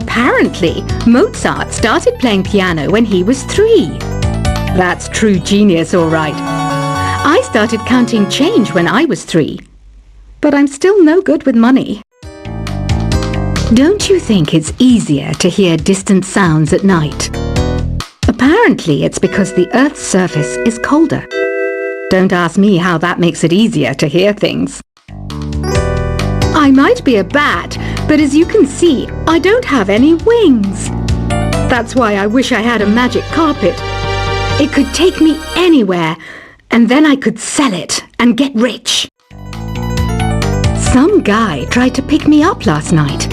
Apparently, Mozart started playing piano when he was 3. That's true genius, all right. I started counting change when I was 3. But I'm still no good with money. Don't you think it's easier to hear distant sounds at night? Apparently, it's because the Earth's surface is colder. Don't ask me how that makes it easier to hear things. I might be a bat, but as you can see, I don't have any wings. That's why I wish I had a magic carpet. It could take me anywhere, and then I could sell it and get rich. Some guy tried to pick me up last night.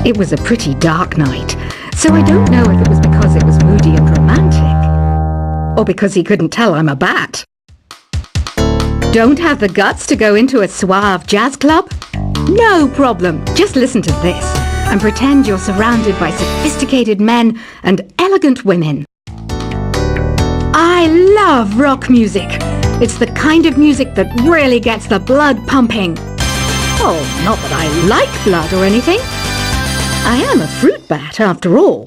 It was a pretty dark night, so I don't know if it was because it was moody and romantic, or because he couldn't tell I'm a bat. Don't have the guts to go into a suave jazz club? No problem. Just listen to this and pretend you're surrounded by sophisticated men and elegant women. I love rock music. It's the kind of music that really gets the blood pumping. Oh, not that I like blood or anything. I am a fruit bat after all.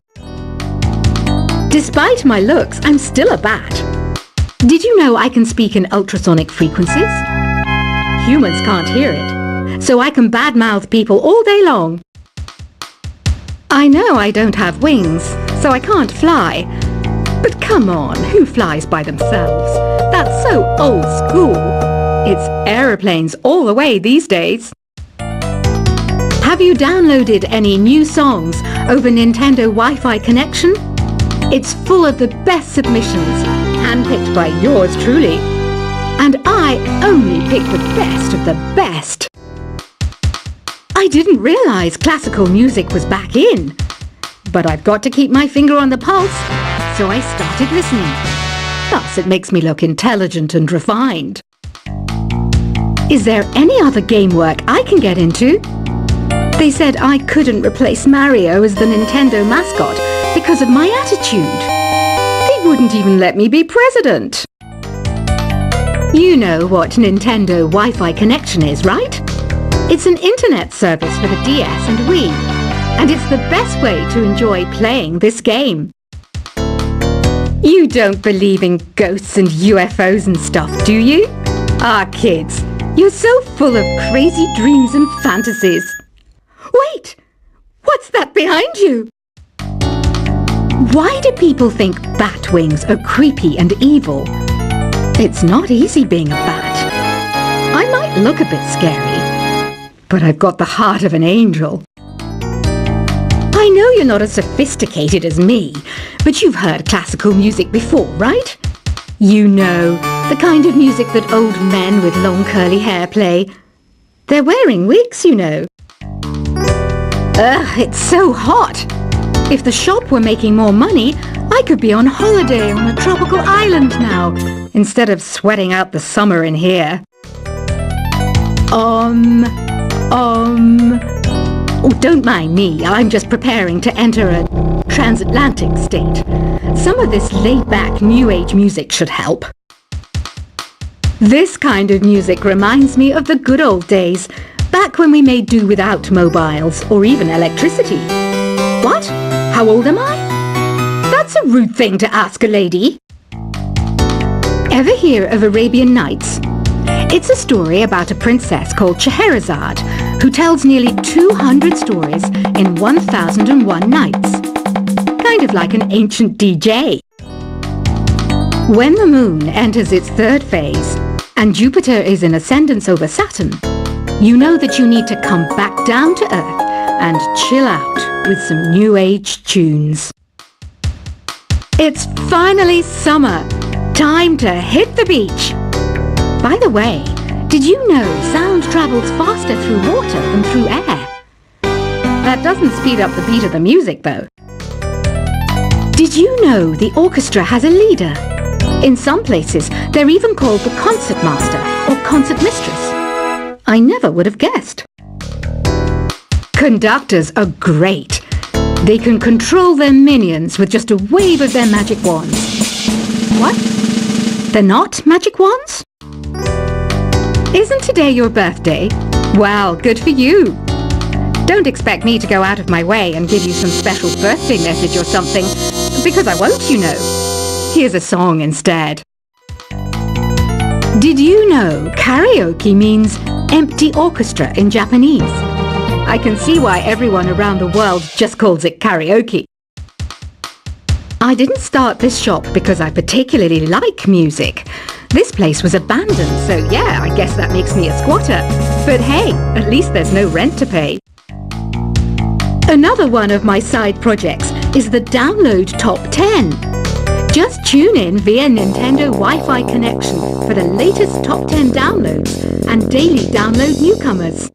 Despite my looks, I'm still a bat. Did you know I can speak in ultrasonic frequencies? Humans can't hear it, so I can badmouth people all day long. I know I don't have wings, so I can't fly. But come on, who flies by themselves? That's so old school. It's aeroplanes all the way these days. Have you downloaded any new songs over Nintendo Wi-Fi connection? It's full of the best submissions, handpicked by yours truly. And I only pick the best of the best. I didn't realize classical music was back in. But I've got to keep my finger on the pulse, so I started listening. Thus, it makes me look intelligent and refined. Is there any other game work I can get into? They said I couldn't replace Mario as the Nintendo mascot because of my attitude. They wouldn't even let me be president. You know what Nintendo Wi-Fi connection is, right? It's an internet service for the DS and Wii, and it's the best way to enjoy playing this game. You don't believe in ghosts and UFOs and stuff, do you? Ah, kids, you're so full of crazy dreams and fantasies. Wait! What's that behind you? Why do people think bat wings are creepy and evil? It's not easy being a bat. I might look a bit scary, but I've got the heart of an angel. I know you're not as sophisticated as me, but you've heard classical music before, right? You know, the kind of music that old men with long curly hair play. They're wearing wigs, you know. Ugh, it's so hot. If the shop were making more money, I could be on holiday on a tropical island now, instead of sweating out the summer in here. Oh, don't mind me. I'm just preparing to enter a transatlantic state. Some of this laid-back New Age music should help. This kind of music reminds me of the good old days, back when we made do without mobiles or even electricity. What? How old am I? That's a rude thing to ask a lady. Ever hear of Arabian Nights? It's a story about a princess called Scheherazade, who tells nearly 200 stories in 1001 nights. Kind of like an ancient DJ. When the moon enters its third phase, and Jupiter is in ascendance over Saturn, you know that you need to come back down to Earth and chill out with some New Age tunes. It's finally summer. Time to hit the beach. By the way, did you know sound travels faster through water than through air? That doesn't speed up the beat of the music, though. Did you know the orchestra has a leader? In some places, they're even called the concert master or concert mistress. I never would have guessed. Conductors are great. They can control their minions with just a wave of their magic wands. What? They're not magic wands? Isn't today your birthday? Well, good for you. Don't expect me to go out of my way and give you some special birthday message or something, because I won't, you know. Here's a song instead. Did you know karaoke means empty orchestra in Japanese? I can see why everyone around the world just calls it karaoke. I didn't start this shop because I particularly like music. This place was abandoned, so yeah, I guess that makes me a squatter. But hey, at least there's no rent to pay. Another one of my side projects is the Download Top 10. Just tune in via Nintendo Wi-Fi connection for the latest top 10 downloads and daily download newcomers.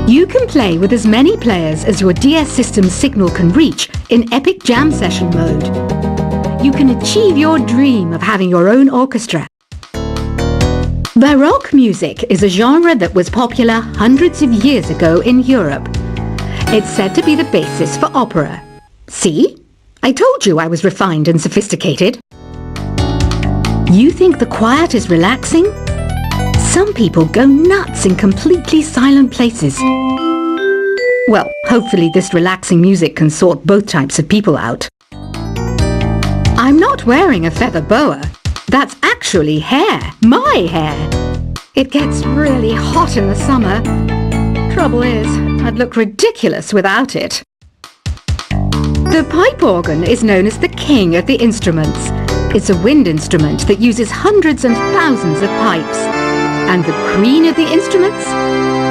You can play with as many players as your DS system's signal can reach in Epic Jam Session mode. You can achieve your dream of having your own orchestra. Baroque music is a genre that was popular hundreds of years ago in Europe. It's said to be the basis for opera. See? I told you I was refined and sophisticated. You think the quiet is relaxing? Some people go nuts in completely silent places. Well, hopefully this relaxing music can sort both types of people out. I'm not wearing a feather boa. That's actually hair. My hair. It gets really hot in the summer. Trouble is, I'd look ridiculous without it. The pipe organ is known as the king of the instruments. It's a wind instrument that uses hundreds and thousands of pipes. And the queen of the instruments?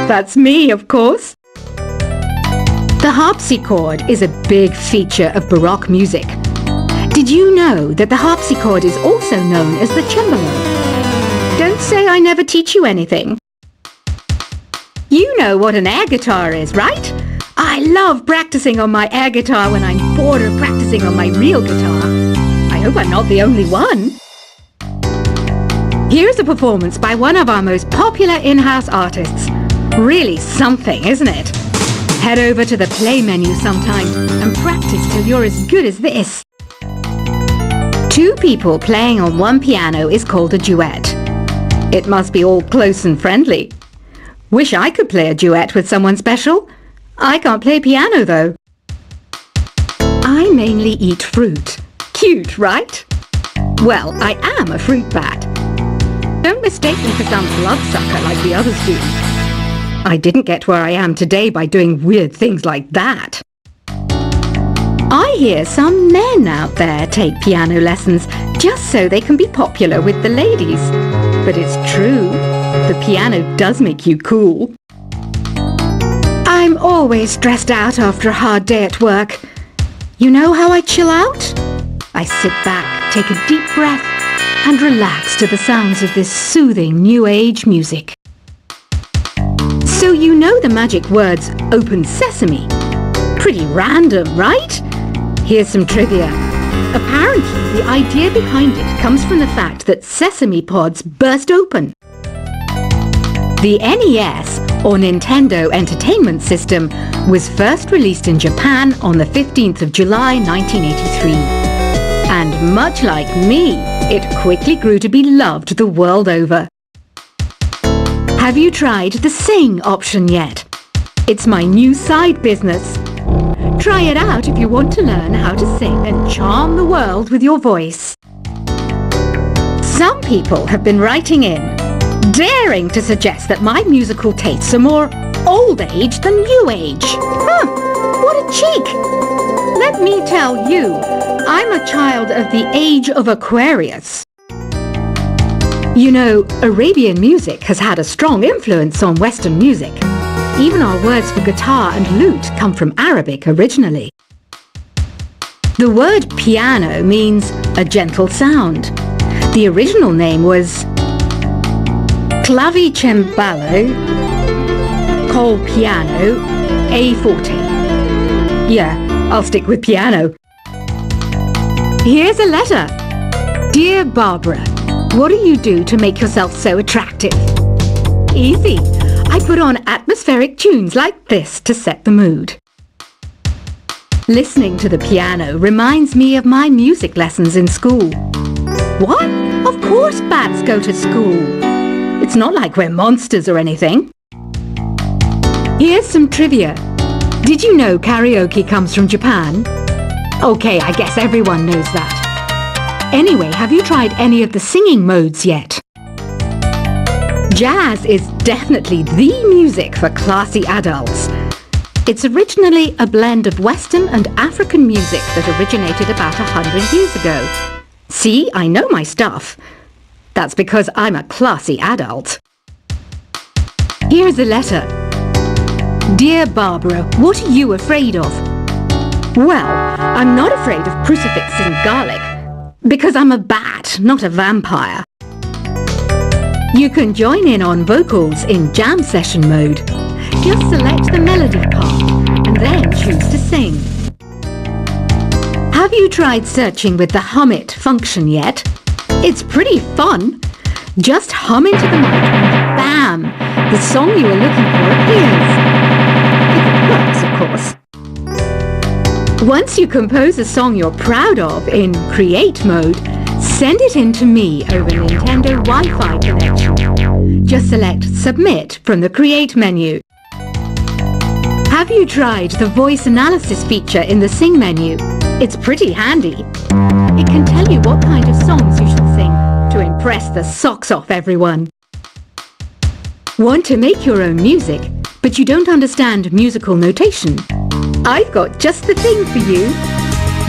That's me, of course. The harpsichord is a big feature of Baroque music. Did you know that the harpsichord is also known as the cembalo? Don't say I never teach you anything. You know what an air guitar is, right? I love practicing on my air guitar when I'm bored of practicing on my real guitar. I hope I'm not the only one. Here's a performance by one of our most popular in-house artists. Really something, isn't it? Head over to the play menu sometime and practice till you're as good as this. Two people playing on one piano is called a duet. It must be all close and friendly. Wish I could play a duet with someone special. I can't play piano though. I mainly eat fruit. Cute, right? Well, I am a fruit bat. Don't mistake me for some bloodsucker like the others do. I didn't get where I am today by doing weird things like that. I hear some men out there take piano lessons just so they can be popular with the ladies. But it's true, the piano does make you cool. I'm always stressed out after a hard day at work. You know how I chill out? I sit back, take a deep breath, and relax to the sounds of this soothing new age music. So you know the magic words "open sesame"? Pretty random, right? Here's some trivia. Apparently, the idea behind it comes from the fact that sesame pods burst open. The NES, or Nintendo Entertainment System, was first released in Japan on the 15th of July 1983. And much like me, it quickly grew to be loved the world over. Have you tried the Sing option yet? It's my new side business. Try it out if you want to learn how to sing and charm the world with your voice. Some people have been writing in, daring to suggest that my musical tastes are more old age than new age. Huh, what a cheek! Let me tell you, I'm a child of the age of Aquarius. You know, Arabian music has had a strong influence on Western music. Even our words for guitar and lute come from Arabic originally. The word piano means a gentle sound. The original name was clavicembalo col piano a forte. Yeah, I'll stick with piano. Here's a letter. Dear Barbara, what do you do to make yourself so attractive? Easy. I put on atmospheric tunes like this to set the mood. Listening to the piano reminds me of my music lessons in school. What? Of course bats go to school. It's not like we're monsters or anything. Here's some trivia. Did you know karaoke comes from Japan? Okay, I guess everyone knows that. Anyway, have you tried any of the singing modes yet? Jazz is definitely the music for classy adults. It's originally a blend of Western and African music that originated about 100 years ago. See, I know my stuff. That's because I'm a classy adult. Here's a letter. Dear Barbara, what are you afraid of? Well, I'm not afraid of crucifix and garlic, because I'm a bat, not a vampire. You can join in on vocals in jam session mode. Just select the melody part and then choose to sing. Have you tried searching with the Hum It function yet? It's pretty fun. Just hum into the mic and bam! The song you are looking for appears. If it works, of course. Once you compose a song you're proud of in Create mode, send it in to me over Nintendo Wi-Fi connection. Just select Submit from the Create menu. Have you tried the voice analysis feature in the Sing menu? It's pretty handy. It can tell you what kind of songs you should sing to impress the socks off everyone. Want to make your own music, but you don't understand musical notation? I've got just the thing for you.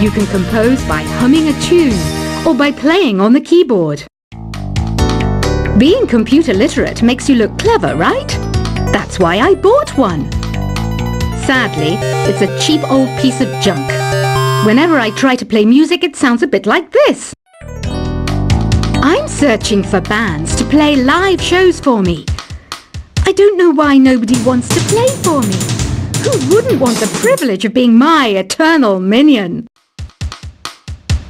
You can compose by humming a tune or by playing on the keyboard. Being computer literate makes you look clever, right? That's why I bought one. Sadly, it's a cheap old piece of junk. Whenever I try to play music, it sounds a bit like this. I'm searching for bands to play live shows for me. I don't know why nobody wants to play for me. Who wouldn't want the privilege of being my eternal minion?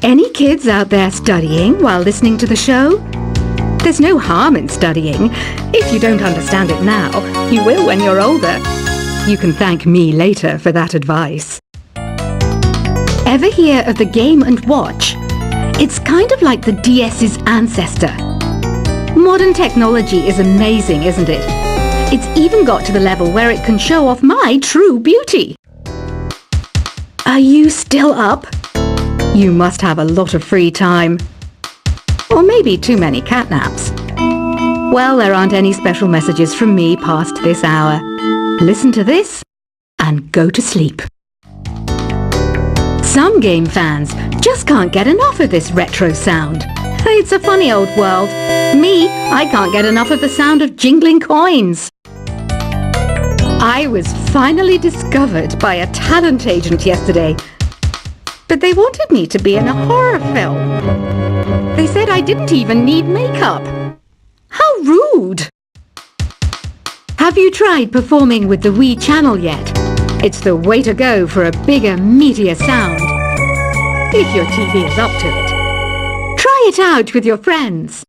Any kids out there studying while listening to the show? There's no harm in studying. If you don't understand it now, you will when you're older. You can thank me later for that advice. Ever hear of the Game & Watch? It's kind of like the DS's ancestor. Modern technology is amazing, isn't it? It's even got to the level where it can show off my true beauty. Are you still up? You must have a lot of free time. Or maybe too many catnaps. Well, there aren't any special messages from me past this hour. Listen to this and go to sleep. Some game fans just can't get enough of this retro sound. It's a funny old world. Me, I can't get enough of the sound of jingling coins. I was finally discovered by a talent agent yesterday. But they wanted me to be in a horror film. They said I didn't even need makeup. How rude! Have you tried performing with the Wii channel yet? It's the way to go for a bigger, meatier sound. If your TV is up to it. Try it out with your friends.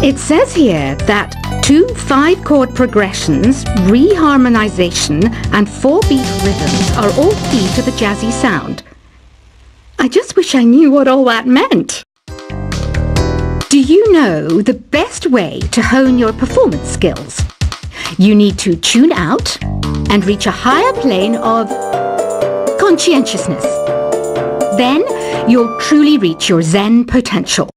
It says here that 2 5-chord progressions, reharmonization, and 4-beat rhythms are all key to the jazzy sound. I just wish I knew what all that meant. Do you know the best way to hone your performance skills? You need to tune out and reach a higher plane of conscientiousness. Then you'll truly reach your Zen potential.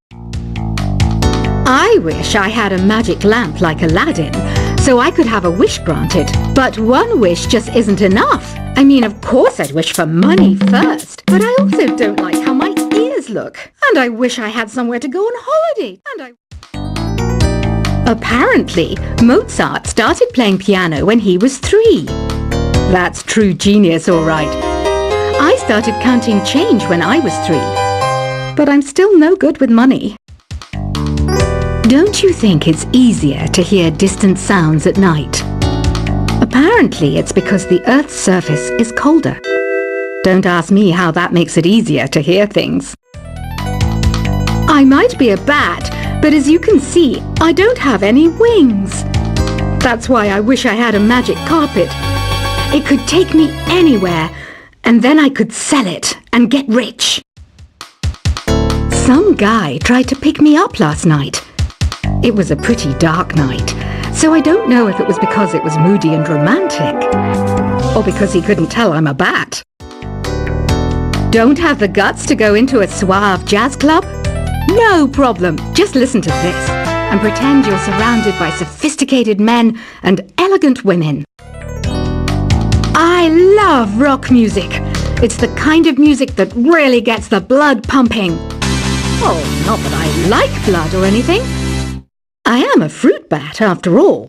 I wish I had a magic lamp like Aladdin, so I could have a wish granted. But one wish just isn't enough. I mean, of course I'd wish for money first, but I also don't like how my ears look. And I wish I had somewhere to go on holiday. Apparently, Mozart started playing piano when he was 3. That's true genius, all right. I started counting change when I was 3. But I'm still no good with money. Don't you think it's easier to hear distant sounds at night? Apparently, it's because the Earth's surface is colder. Don't ask me how that makes it easier to hear things. I might be a bat, but as you can see, I don't have any wings. That's why I wish I had a magic carpet. It could take me anywhere, and then I could sell it and get rich. Some guy tried to pick me up last night. It was a pretty dark night, So I don't know if it was because it was moody and romantic, or because he couldn't tell I'm a bat. Don't have the guts to go into a suave jazz club? No problem. Just listen to this and pretend you're surrounded by sophisticated men and elegant women. I love rock music. It's the kind of music that really gets the blood pumping. Oh, not that I like blood or anything. I am a fruit bat after all.